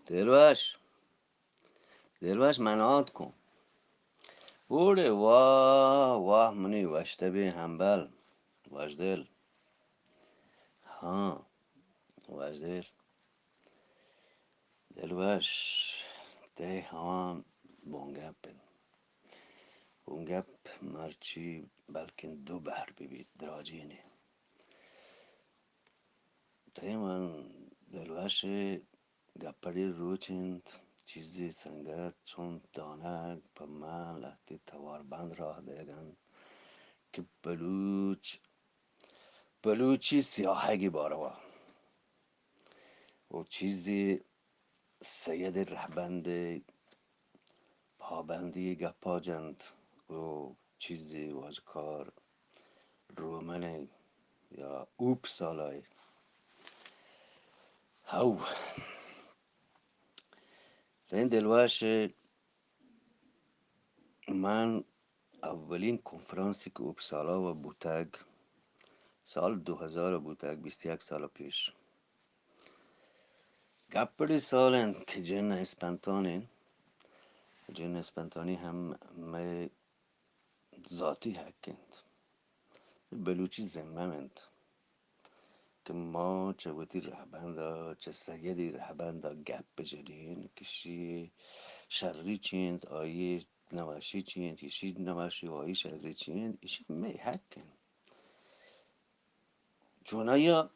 دلبش دلبش منعات کن. بوده واه واه منی وشته بی همبل وجدل ها وجدل دلبش ده همان بونگپ بونگپ مرچی بلکن دو بهر ببید دراجینه ده من دلبش گپری روچند چیزی سنگت چون دانه پا من لحتی توار بند راه دیگن که بلوچی سیاهگی باروا و چیزی سید رهبند پابندی گپاجند و چیزی واجکار رومنه یا اوپ سالای هاو در این دلواش من اولین کنفرانسی که اوپسالا و بوتگ سال 2000 بوتگ 21 سال پیش گپری سالن که جن اسپنتانی هم می ذاتی هکند بلوچی زممند که ما چه بودی رهبندا چه سگدی رهبندا گپ بجرین کشی شرری چیند آیی نواشی چیند ایشی نواشی و آیی شرری چیند ایشی می هکن چون آیا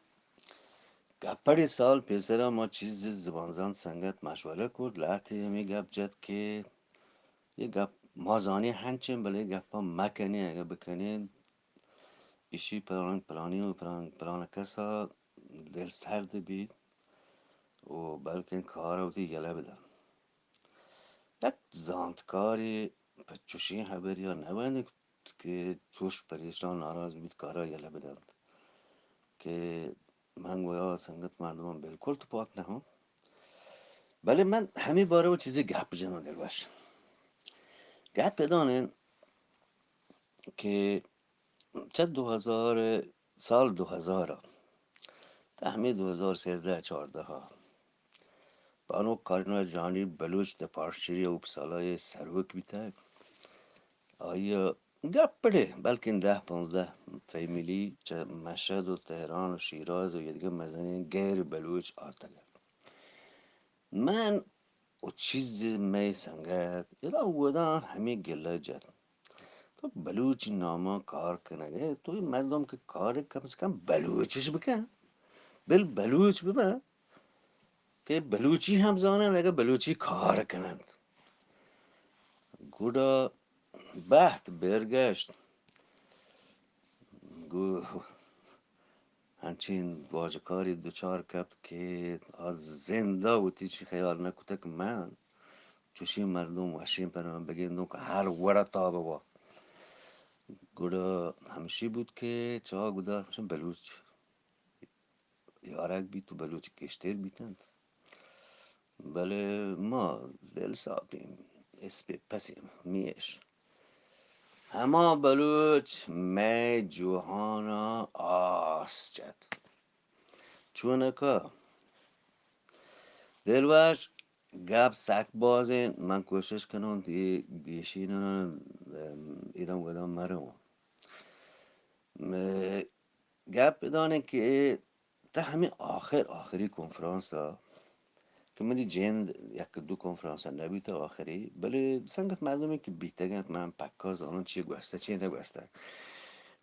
گپری سال پیسرا ما چیز زبانزان سنگت مشوره کرد لحتی همی گپ جد که یه گپ مازانی هنچین بله گپا مکنی اگه بکنین ایشی پلانی و پلان کسا دل سرد بید و بلکه کار رو دی گله بدن یک زانتکاری پچوشی خبر یا نباید که توش پریشان ناراض بید کارا گله بدن که من گویا سنگت مردمان بالکل تو پاک نهم ولی من همین باره و چیزی گپ جنو دل باش گپ بدانین که چه 2000 سال 2000 تا همین 2013 14 ها بانو کارنو جانی بلوچ ده پارشیری اوپسالای سروک بیتک آیا گپ بده بلکه 10 15 فامیلی چه مشهد و تهران و شیراز و یه دیگه مزنین غیر بلوچ آرتگه من و چیز می سنگت یدا ودان همین گله جد تو بلوچی ناما کار کنه تو مردم که کار کم از کم بلوچش بکن بلوچ ببن که بلوچی هم زانند اگه بلوچی کار کنند گودا بحت برگشت گو همچین واجکاری دوچار کرد که از زنده و تیچی خیال نکوته که من چوشی مردم وشیم پر من بگیردم که هر وره تابه با گودا همشی بود که چه گودار همشون بلوچ یارک بی تو بلوچ کشتر بیتند بله ما دل سابیم اسپی پسیم میش اما بلوچ می جوهانا آس جد چونکا دلوش گپ سک بازین من کوشش کنم دی بیشین ایدم گدام مرم گپ بدانه که تا همین آخری کنفرانس ها که من دی جند یک دو کنفرانس ها نبیت آخری بله سنگت مردمی که بیتگند من پکاز آنان چی گوسته چی نگوسته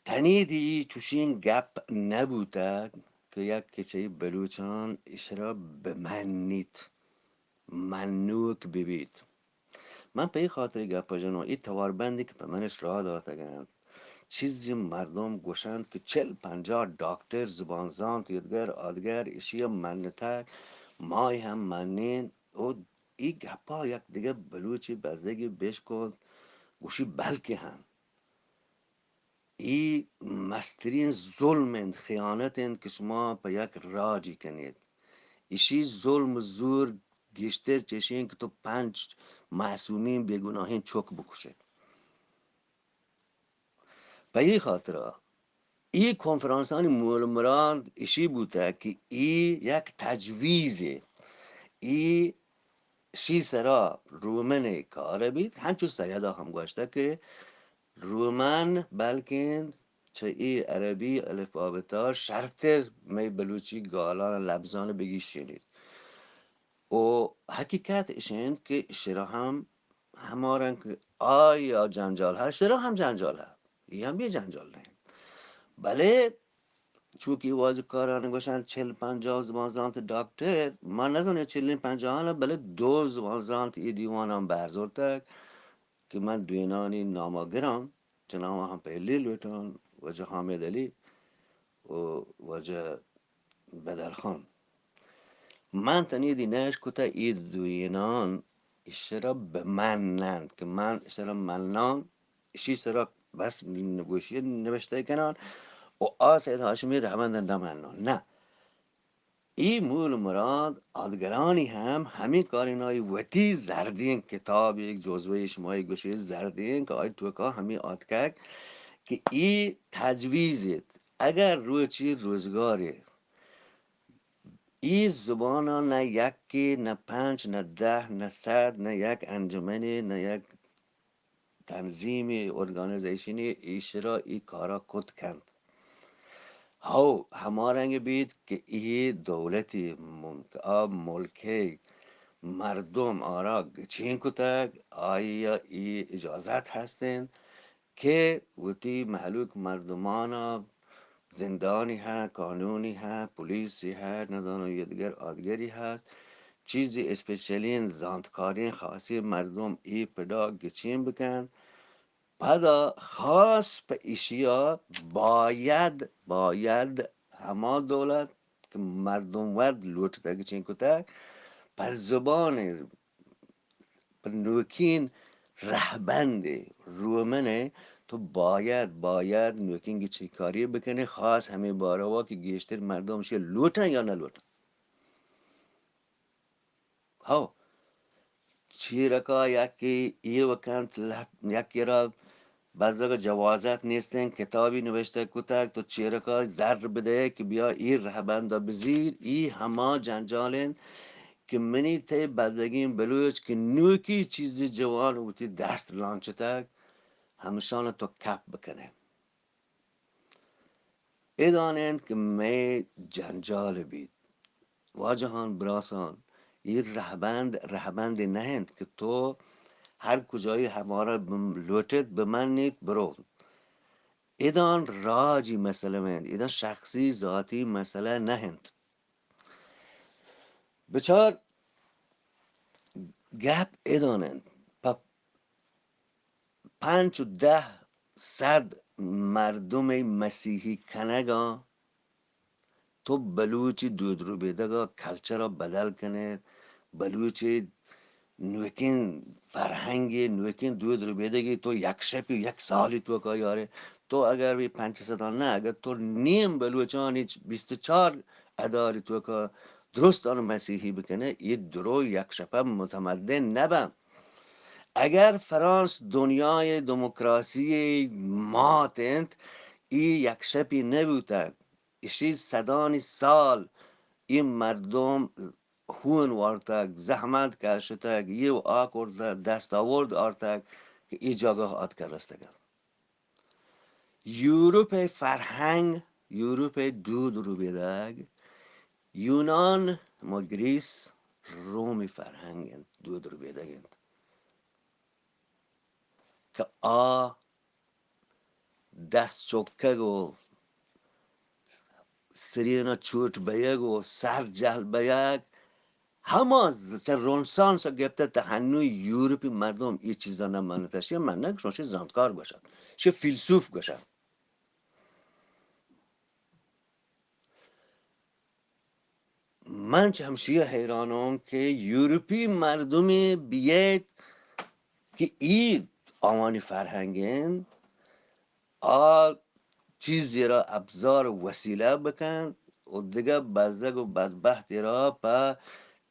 تنیدی چوشین گپ نبوده که یک کچه بلوچان اشرا بمنید منوک ببید من به این خاطر گپ جنو این تواربندی که به منش راه دادگند چیزی مردم گوشند که 40 50 دکتر زبانزان دیدگر آدگر ایشی منتک مای هم منین و این گپا یک دیگه بلوچی بزدگی بش کن گوشی بلکه هم ای مسترین ظلمند خیانتند که شما به یک راجی کنید ایشی ظلم زور گشتر چشین که تو 5 معصومین بیگناهین چک بکشه به این خاطر این کنفرانسان مول مراد ایشی بوده که ای یک تجویزه ای شی سرا رومن کاره بید هنچو سیدا هم گوشته که رومن بلکن چه ای عربی الف آبتا شرط می بلوچی گالان لبزان بگی شنید و حقیقت ایشند که شرا هم همارن که آیا جنجال ها شرا هم جنجال ها ای هم یه جنجال نه بله چونکه واجب کاران گوشن 40-50 زمان زانت دکتر ما نزانه 40-50 بله 2 زمان زانت ای دیوانم برزورتک که من دوینانی ناماگرام جناب هم پهلی لوتون وجه حامد علی و وجه بدر خان من تنی دینش کتا ای دوینان اشترا بمنند که من اشترا منان اشی سرا بس نگوشی نوشته کنان و سید هاشمی رحمند نمنان نه ای مول مراد آدگرانی هم همین کارینای وتی زردین کتاب یک جزوه شمایی گوشه زردین که آی توکا همین آدکک که ای تجویزت اگر روی چی روزگاره ای زبانا نه یکی نه 5 نه 10 نه 100 نه یک انجمنی نه یک تنظیم ارگانیزیشنی ایشرا ای کارا کد کند هاو همارنگ بید که ای دولتی آب ملکی مردم آرا چین کتک آیا ای اجازت هستین که وتی محلوک مردمانا زندانی ها قانونی ها پلیسی ها نظام یه دیگر آدگری هست چیزی اسپیشلین زاندکاری خاصی مردم ای پدا گچین بکن پدا خاص به ایشیا باید هما دولت که مردم ود لوٹ تک چین کتک پر زبان پر نوکین رهبند رومنه تو باید نوکین چی کاری بکنه خاص همه باروا که گیشتر مردم شه لوتن یا نلوتن ها چی رکا یکی ای وکانت یکی را بعضا جوازات نیستن کتابی نوشته کتک تو چیرکا زر بده که بیا ای رهبند بزیر ای هما جنجالن که منی ته بدگیم بلوچ که نوکی چیزی جوان وتی دست لانچتک همشان تو کپ بکنه ایدانند که می جنجال بید واجهان براسان این رهبند نهند که تو هر کجایی همارا لوٹت بمنید برو ایدان راجی مسئله مند ایدان شخصی ذاتی مسئله نهند بچار گپ ایدانند پا 5 و 10 100 مردم مسیحی کنگا تو بلوچی دود رو بیدگا کلچر را بدل کنه بلوچی نوکین فرهنگی نوکین دود رو بیدگی تو یک شپی یک سالی تو که یاره تو اگر بی 500 نه اگر تو نیم بلوچانی 24 اداری تو که درست آن مسیحی بکنه یه درو یک شپه متمدن نبم اگر فرانس دنیای دموکراسی ماتند ای یک شپی نبوده ایشی صدانی سال این مردم هون وارتک زحمت کشتک یه آکورد دستاورد آرتک که ای جاگاه آت کرستگم یوروپ فرهنگ یوروپ دود رو بیدگ یونان ما گریس رومی فرهنگ دود رو بیدگند که دست چکگ و سرینا چوت بیگ و سر جهل بیگ همه چه رونسانس گفته تا هنوی یوروپی مردم این چیزا نمانتش یه من نگشون چه زندکار باشن چه فیلسوف باشن من چه همشیه حیرانم که یوروپی مردم بیید که این آمانی فرهنگین چیزی را ابزار وسیله بکن و دیگه بزدگ و بدبختی را پا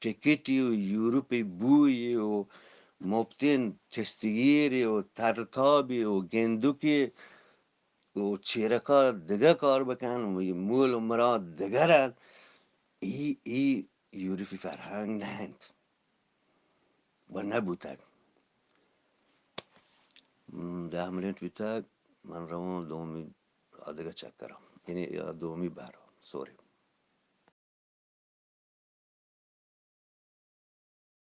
تکیتی و یوروپی بوی و مبتین چستگیری و ترتابی و گندوکی و چیرکا دیگه کار بکن و مول و مراد دیگه را ای یوروپی فرهنگ نهند و نبوتک 10 میلیون تویتک من روان دومی آدگه چک کرم یعنی یا دومی برا سوری